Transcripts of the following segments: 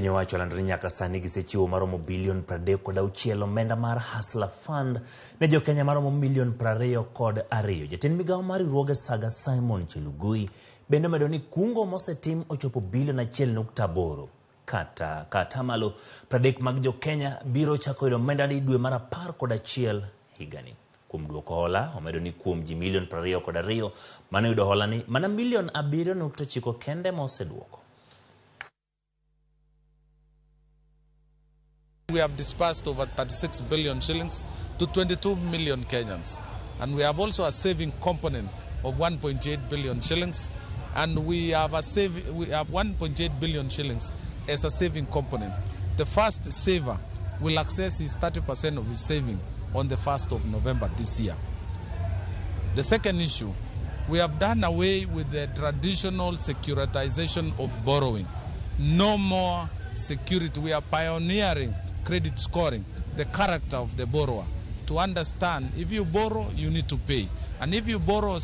Piny owacho olandore nyaka sani gisechiwo maromo bilion 36 omenda mar Hustler Fund ne Jokenya maromo milion 22. Jatend migawo mar riwruoge Saga Simon Chelugui bende omedo ni kungo mosetim ochopo bilion 1.8 kata atamalo 30 mag Jokenya biro chako yudo omenda ni dwe mar 11 higani. Kuom duoko hola omedo ni kuom ji milion 22 mane yudo hola ni mana milion 7.9 kende moseduoko. We have disbursed over 36 billion shillings to 22 million Kenyans. And we have also a saving component of 1.8 billion shillings. And we have 1.8 billion shillings as a saving component. The first saver will access his 30% of his saving on the 1st of November this year. The second issue, we have done away with the traditional securitization of borrowing. No more security. We are pioneering credit scoring, the character of the borrower, to understand if you borrow, you need to pay. And if you borrow,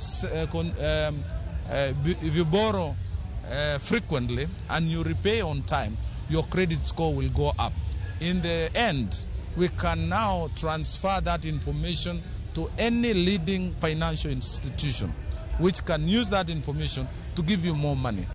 frequently and you repay on time, your credit score will go up. In the end, we can now transfer that information to any leading financial institution, which can use that information to give you more money.